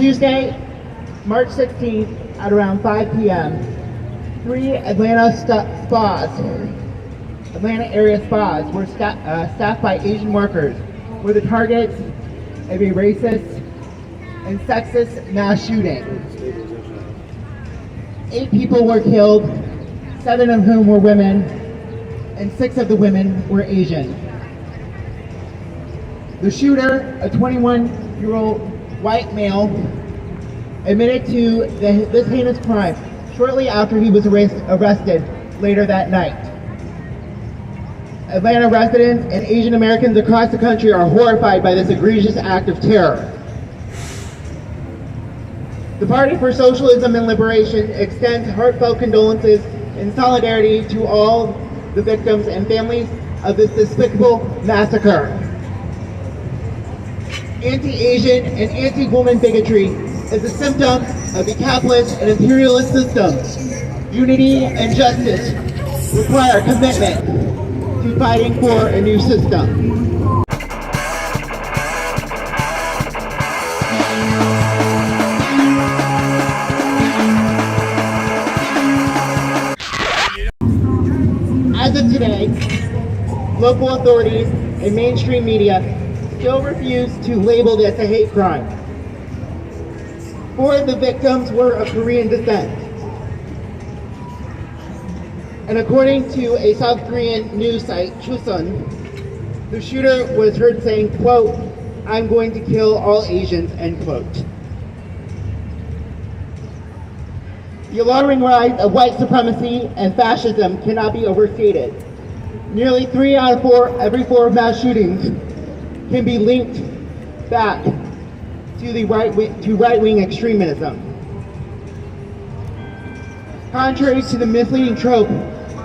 Tuesday, March 16th at around 5 p.m., 3 Atlanta area spas were staffed by Asian workers were the targets of a racist and sexist mass shooting. 8 people were killed, 7 of whom were women, and 6 of the women were Asian. The shooter, a 21-year-old white male, admitted to this heinous crime shortly after he was arrested later that night. Atlanta residents and Asian Americans across the country are horrified by this egregious act of terror. The Party for Socialism and Liberation extends heartfelt condolences and solidarity to all the victims and families of this despicable massacre. Anti-Asian and anti-woman bigotry is a symptom of the capitalist and imperialist system. Unity and justice require commitment to fighting for a new system. As of today, local authorities and mainstream media still refuse to label this a hate crime. 4 of the victims were of Korean descent. And according to a South Korean news site, Chuseon, the shooter was heard saying, quote, "I'm going to kill all Asians," end quote. The alarming rise of white supremacy and fascism cannot be overstated. Nearly 3 out of every 4 mass shootings can be linked back to right-wing extremism. Contrary to the misleading trope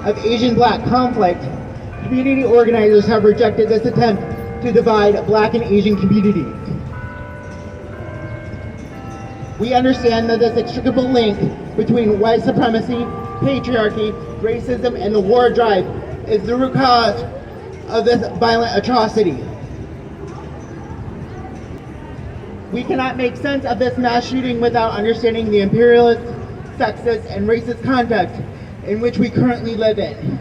of Asian-Black conflict, community organizers have rejected this attempt to divide Black and Asian communities. We understand that this inextricable link between white supremacy, patriarchy, racism, and the war drive is the root cause of this violent atrocity. We cannot make sense of this mass shooting without understanding the imperialist, sexist, and racist context in which we currently live in.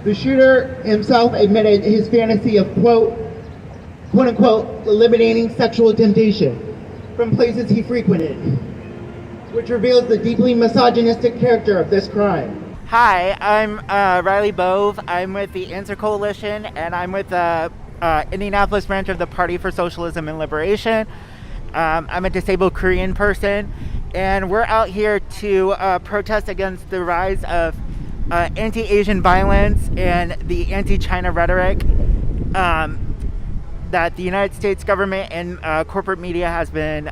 The shooter himself admitted his fantasy of, quote unquote, eliminating sexual temptation from places he frequented, which reveals the deeply misogynistic character of this crime. Hi, I'm Riley Bove. I'm with the Answer Coalition, and I'm with the Indianapolis branch of the Party for Socialism and Liberation. I'm a disabled Korean person, and we're out here to protest against the rise of anti-Asian violence and the anti-China rhetoric that the United States government and corporate media has been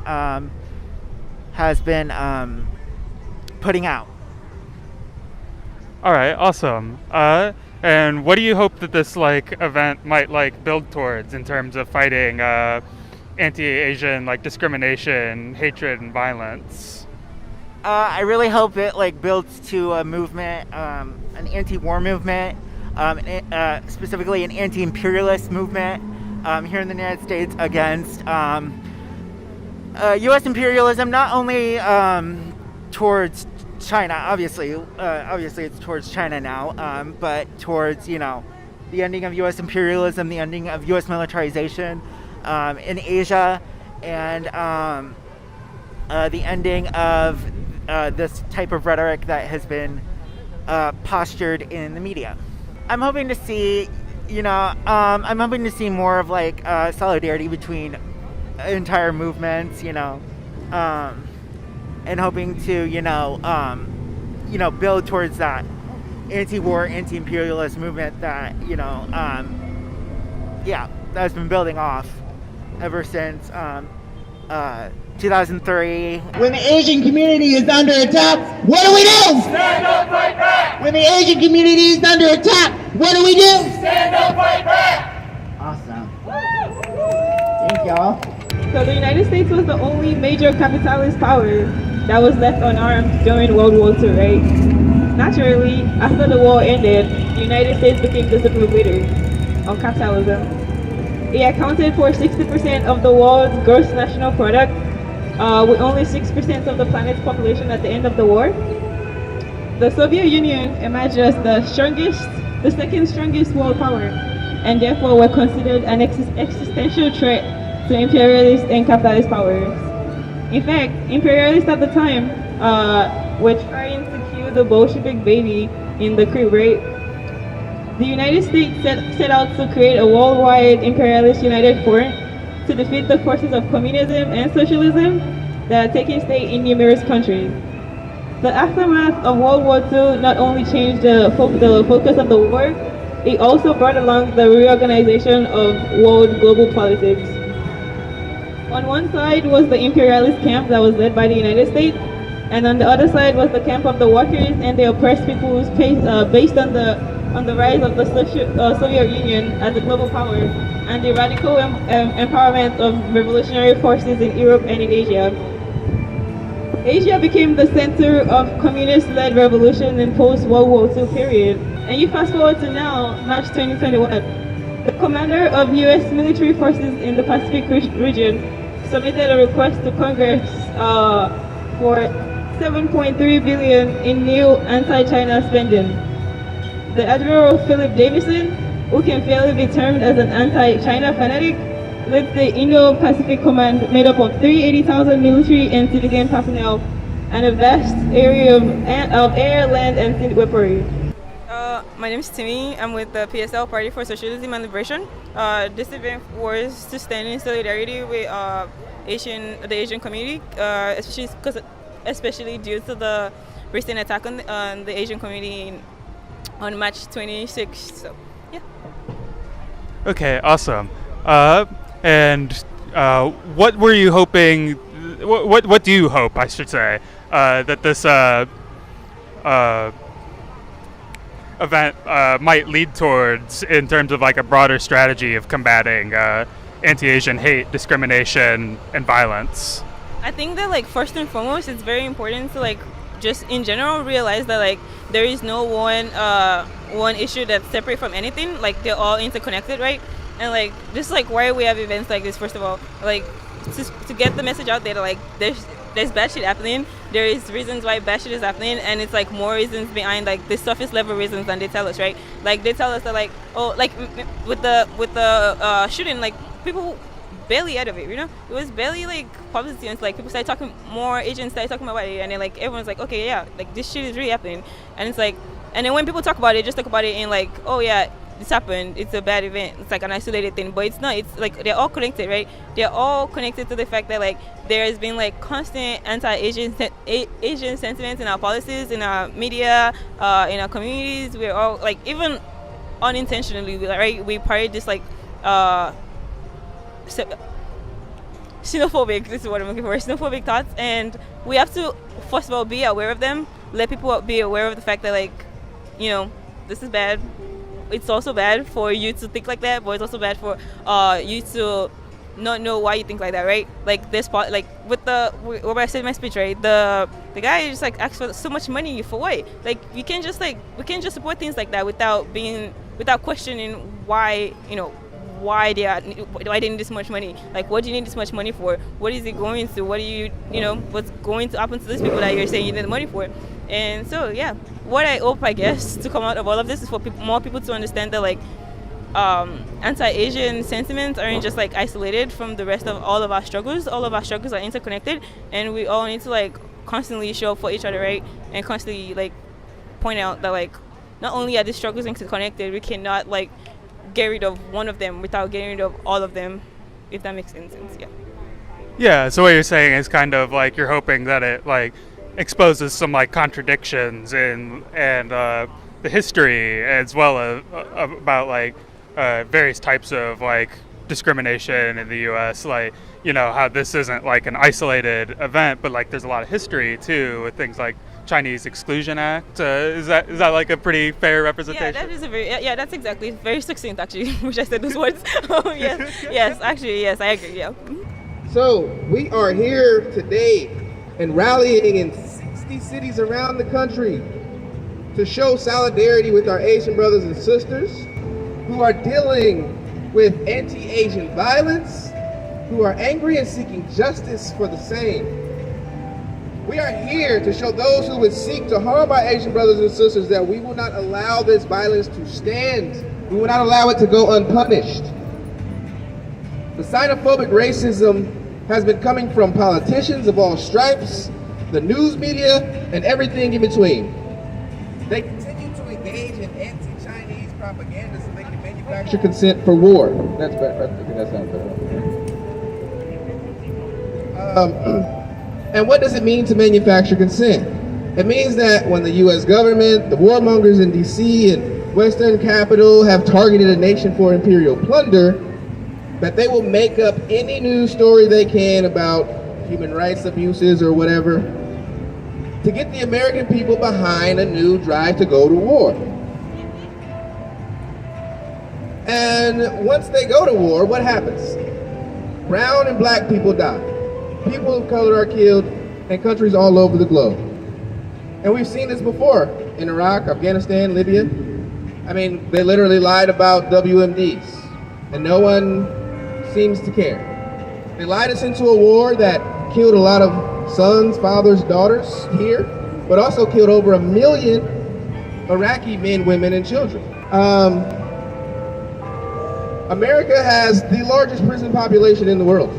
putting out. All right, awesome. And what do you hope that this event might build towards in terms of fighting anti-Asian discrimination, hatred, and violence? I really hope it builds to a movement, an anti-war movement, specifically an anti-imperialist movement here in the United States against U.S. imperialism, not only towards China, obviously it's towards China now, but towards, the ending of U.S. imperialism, the ending of U.S. militarization in Asia, and the ending of this type of rhetoric that has been postured in the media. I'm hoping to see, more of solidarity between entire movements, and hoping to, build towards that anti-war, anti-imperialist movement that, that's been building off ever since 2003. When the Asian community is under attack, what do we do? Stand up, fight back! When the Asian community is under attack, what do we do? Stand up, fight back! Awesome. Thank y'all. So the United States was the only major capitalist power that was left unarmed during World War II, right? Naturally, after the war ended, the United States became the superleader of capitalism. It accounted for 60% of the world's gross national product, with only 6% of the planet's population at the end of the war. The Soviet Union emerged as the second strongest world power, and therefore were considered an existential threat to imperialist and capitalist powers. In fact, imperialists at the time were trying to kill the Bolshevik baby in the crib, right? The United States set out to create a worldwide imperialist united front to defeat the forces of communism and socialism that are taking state in numerous countries. The aftermath of World War II not only changed the focus of the war, it also brought along the reorganization of world global politics. On one side was the imperialist camp that was led by the United States, and on the other side was the camp of the workers and the oppressed peoples based on the rise of the Soviet Union as a global power and the radical empowerment of revolutionary forces in Europe and in Asia. Asia became the center of communist-led revolution in post-World War II period. And you fast forward to now, March 2021, the commander of US military forces in the Pacific region submitted a request to Congress for $7.3 billion in new anti-China spending. The Admiral Philip Davison, who can fairly be termed as an anti-China fanatic, led the Indo-Pacific Command made up of 380,000 military and civilian personnel and a vast area of air, land, and sea weaponry. My name is Timmy. I'm with the PSL, Party for Socialism and Liberation. This event was to stand in solidarity with the Asian community, especially due to the recent attack on the Asian community on March 26th. So, yeah. Okay, awesome. And what were you hoping? What do you hope, I should say, that this event might lead towards in terms of like a broader strategy of combating anti-Asian hate, discrimination, and violence? I think that like first and foremost, it's very important to like just in general realize that like there is no one issue that's separate from anything. Like they're all interconnected, right? And like just like why we have events like this, first of all, like to get the message out there that like there's bad shit happening. There is reasons why bad shit is happening, and it's like more reasons behind like the surface level reasons than they tell us, right? Like they tell us that like with the shooting, like people barely out of it, you know? It was barely like publicity, and it's like people started talking, more agents started talking about it, and then like everyone's like, okay, yeah, like this shit is really happening, and it's like, and then when people talk about it, just talk about it in like, oh yeah, this happened, it's a bad event, it's like an isolated thing, but it's not. It's like they're all connected, right? They're all connected to the fact that like there has been like constant anti-Asian Asian sentiments in our policies, in our media, in our communities. We're all like, even unintentionally, right? We parade this like xenophobic, this is what I'm looking for, xenophobic thoughts, and we have to first of all be aware of them, let people be aware of the fact that like, you know, this is bad. It's also bad for you to think like that, but it's also bad for you to not know why you think like that, right? Like this part, like with what I said in my speech, right? The guy just like asked for so much money for what? Like we can't just support things like that without questioning why, you know, why they need this much money. Like, what do you need this much money for? What is it going to? What do you know, what's going to happen to these people that you're saying you need the money for? And so, yeah, what I hope, I guess, to come out of all of this is for more people to understand that, like, anti-Asian sentiments aren't just, like, isolated from the rest of all of our struggles. All of our struggles are interconnected, and we all need to, like, constantly show up for each other, right? And constantly, like, point out that, like, not only are these struggles interconnected, we cannot, like, get rid of one of them without getting rid of all of them, if that makes any sense. Yeah, so what you're saying is kind of like you're hoping that it like exposes some like contradictions and the history, as well as about like various types of like discrimination in the U.S. Like, you know, how this isn't like an isolated event, but like there's a lot of history too with things like Chinese Exclusion Act. Is that like a pretty fair representation? Yeah, that is that's exactly very succinct actually, which I said those words. Oh yes, actually yes, I agree. Yeah. So we are here today and rallying in 60 cities around the country to show solidarity with our Asian brothers and sisters who are dealing with anti-Asian violence, who are angry and seeking justice for the same. We are here to show those who would seek to harm our Asian brothers and sisters that we will not allow this violence to stand. We will not allow it to go unpunished. The xenophobic racism has been coming from politicians of all stripes, the news media, and everything in between. They continue to engage in anti-Chinese propaganda so they can manufacture consent for war. That's better. I think that sounds better. And what does it mean to manufacture consent? It means that when the US government, the warmongers in DC and Western capital have targeted a nation for imperial plunder, that they will make up any news story they can about human rights abuses or whatever to get the American people behind a new drive to go to war. And once they go to war, what happens? Brown and black people die. People of color are killed in countries all over the globe. And we've seen this before in Iraq, Afghanistan, Libya. I mean, they literally lied about WMDs, and no one seems to care. They lied us into a war that killed a lot of sons, fathers, daughters here, but also killed over 1 million Iraqi men, women, and children. America has the largest prison population in the world.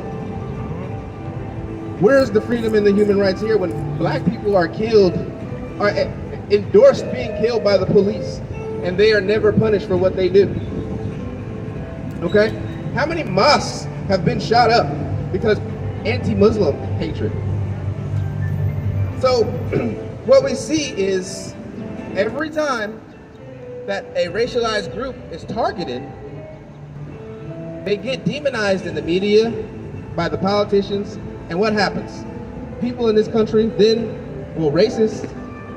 Where's the freedom and the human rights here when black people are killed, are endorsed being killed by the police, and they are never punished for what they do? Okay? How many mosques have been shot up because anti-Muslim hatred? So what we see is every time that a racialized group is targeted, they get demonized in the media by the politicians. And what happens? People in this country then, well, racist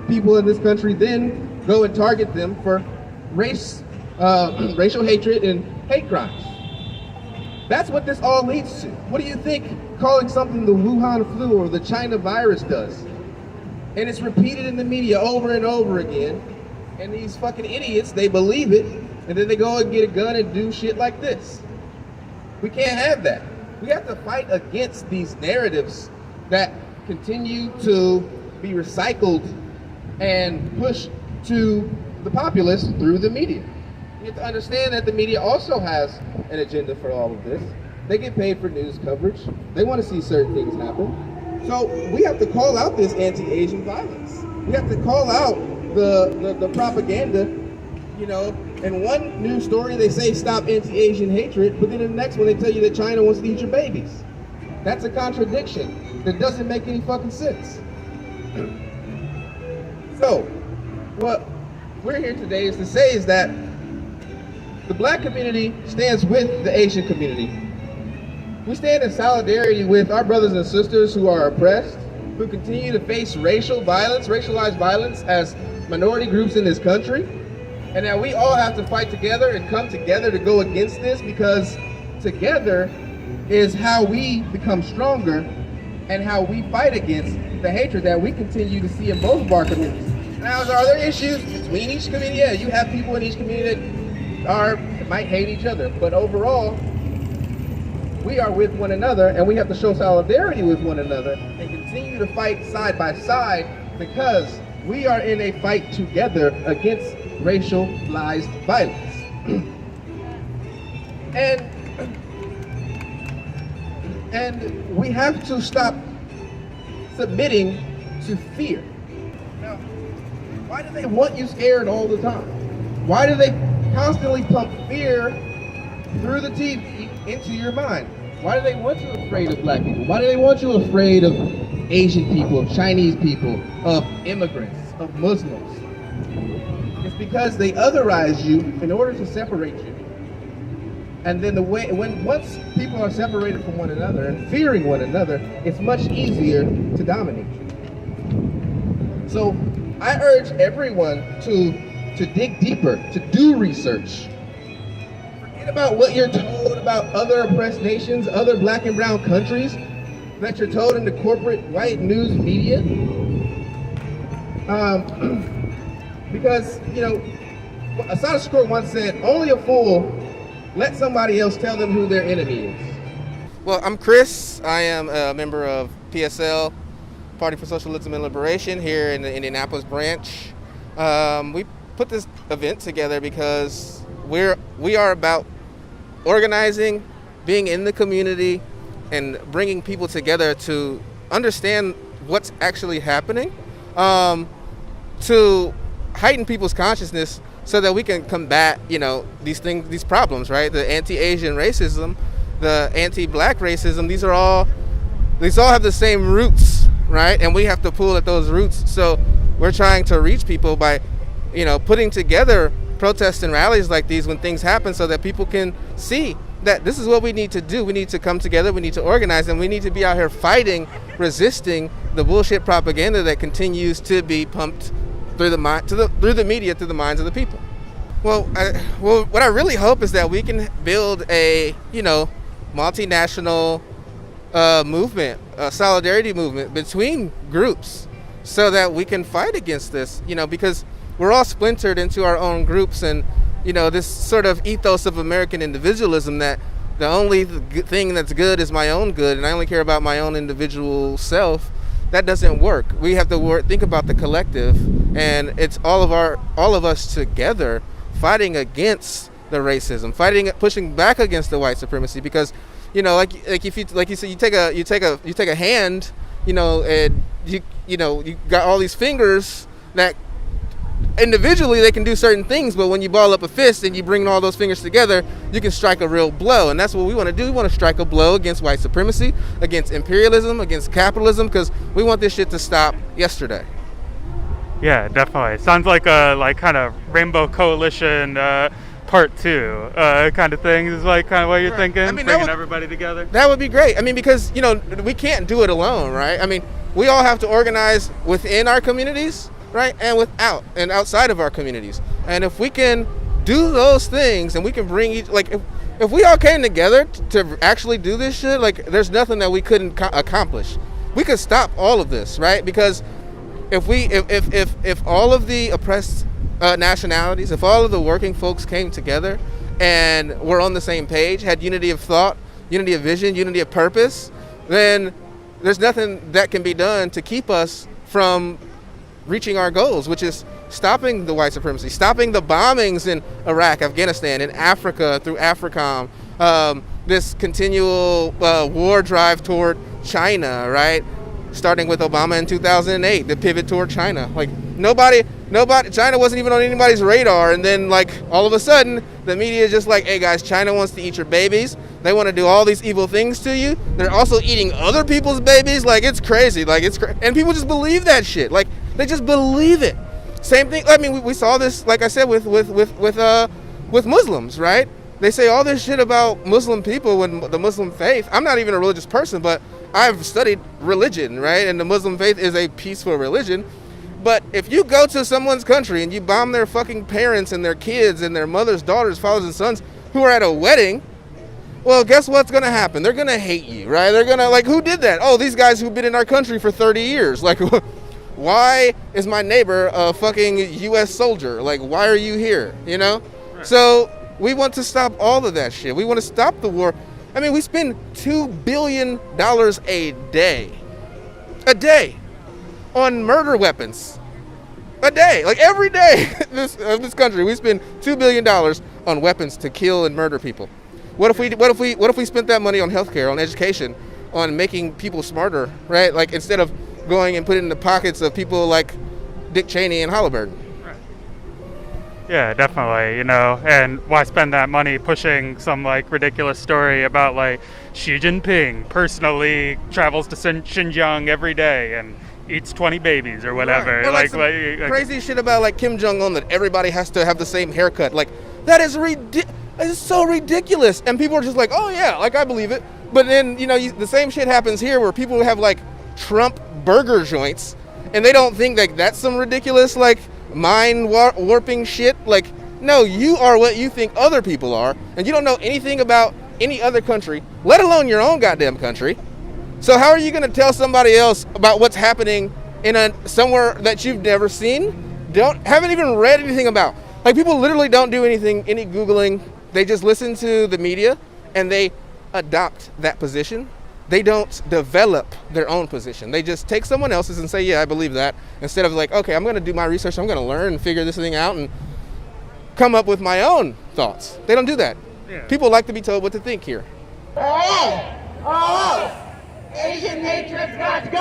people in this country then go and target them for racial hatred and hate crimes. That's what this all leads to. What do you think calling something the Wuhan flu or the China virus does? And it's repeated in the media over and over again. And these fucking idiots, they believe it, and then they go and get a gun and do shit like this. We can't have that. We have to fight against these narratives that continue to be recycled and pushed to the populace through the media. You have to understand that the media also has an agenda for all of this. They get paid for news coverage. They want to see certain things happen. So we have to call out this anti-Asian violence. We have to call out the propaganda. You know, in one news story they say stop anti-Asian hatred, but then in the next one they tell you that China wants to eat your babies. That's a contradiction that doesn't make any fucking sense. So, what we're here today is to say is that the black community stands with the Asian community. We stand in solidarity with our brothers and sisters who are oppressed, who continue to face racial violence, racialized violence as minority groups in this country. And that we all have to fight together and come together to go against this, because together is how we become stronger and how we fight against the hatred that we continue to see in both of our communities. Now, are there issues between each community? Yeah, you have people in each community that might hate each other, but overall, we are with one another, and we have to show solidarity with one another and continue to fight side by side, because we are in a fight together against racialized violence. And we have to stop submitting to fear. Now, why do they want you scared all the time? Why do they constantly pump fear through the TV into your mind? Why do they want you afraid of black people? Why do they want you afraid of Asian people, of Chinese people, of immigrants, of Muslims? It's because they otherize you in order to separate you. And then once people are separated from one another and fearing one another, it's much easier to dominate you. So I urge everyone to dig deeper, to do research. Forget about what you're told about other oppressed nations, other black and brown countries that you're told in the corporate white news media. Because, you know, Asada Shakur once said, only a fool Let somebody else tell them who their enemy is. Well, I'm Chris. I am a member of PSL, Party for Socialism and Liberation, here in the Indianapolis branch. We put this event together because we are about organizing, being in the community, and bringing people together to understand what's actually happening, to heighten people's consciousness so that we can combat, these problems, right? The anti-Asian racism, the anti-black racism, these all have the same roots, right? And we have to pull at those roots. So we're trying to reach people by, putting together protests and rallies like these when things happen so that people can see that this is what we need to do. We need to come together, we need to organize, and we need to be out here fighting, resisting the bullshit propaganda that continues to be pumped through the media, through the minds of the people. Well, what I really hope is that we can build a, multinational movement, a solidarity movement between groups so that we can fight against this, because we're all splintered into our own groups, and this sort of ethos of American individualism that the only thing that's good is my own good and I only care about my own individual self. That doesn't work. We have to think about the collective, and it's all of us together fighting against the racism, pushing back against the white supremacy, because like you said, you take a hand, and you got all these fingers that individually they can do certain things, but when you ball up a fist and you bring all those fingers together, you can strike a real blow. And that's what we want to do. We want to strike a blow against white supremacy, against imperialism, against capitalism, because we want this shit to stop yesterday. Yeah, definitely. Sounds like a kind of Rainbow Coalition part 2 kind of thing is kind of what you're thinking, bringing everybody together. That would be great. Because we can't do it alone, right? We all have to organize within our communities, right, and outside of our communities. And if we can do those things, and we can bring if we all came together to actually do this shit, there's nothing that we couldn't accomplish. We could stop all of this, right? Because if all of the oppressed nationalities, if all of the working folks came together and were on the same page, had unity of thought, unity of vision, unity of purpose, then there's nothing that can be done to keep us from reaching our goals, which is stopping the white supremacy, stopping the bombings in Iraq, Afghanistan, in Africa through AFRICOM, this continual war drive toward China, right? Starting with Obama in 2008, the pivot toward China. China wasn't even on anybody's radar, and then all of a sudden the media is just hey guys, China wants to eat your babies. They want to do all these evil things to you. They're also eating other people's babies. It's crazy. And people just believe that shit. They just believe it. Same thing. We saw this, like I said, with Muslims, right? They say all this shit about Muslim people when the Muslim faith. I'm not even a religious person, but I've studied religion, right? And the Muslim faith is a peaceful religion. But if you go to someone's country and you bomb their fucking parents and their kids and their mothers, daughters, fathers, and sons who are at a wedding, well, guess what's going to happen? They're going to hate you, right? They're going to, who did that? Oh, these guys who've been in our country for 30 years. Why is my neighbor a fucking U.S. soldier? Why are you here? Right. So we want to stop all of that shit. We want to stop the war. We spend $2 billion a day on murder weapons. A day. Every day in this country, we spend $2 billion on weapons to kill and murder people. What if we spent that money on healthcare, on education, on making people smarter, right? Instead of going and put it in the pockets of people like Dick Cheney and Halliburton. Right. Yeah, definitely, and why spend that money pushing some ridiculous story about Xi Jinping personally travels to Xinjiang every day and eats 20 babies or whatever. Right. Or crazy shit about Kim Jong-un that everybody has to have the same haircut. That is it's so ridiculous. And people are just oh yeah, I believe it. But then, the same shit happens here where people have Trump burger joints, and they don't think that's some ridiculous mind warping shit. No, you are what you think other people are, and you don't know anything about any other country, let alone your own goddamn country. So how are you going to tell somebody else about what's happening in somewhere that you've never seen, haven't even read anything about? People literally don't do any Googling. They just listen to the media and they adopt that position. They don't develop their own position. They just take someone else's and say, yeah, I believe that, instead of like, okay, I'm going to do my research, I'm going to learn and figure this thing out and come up with my own thoughts. They don't do that. Yeah. People like to be told what to think here. All Asian nations got to go.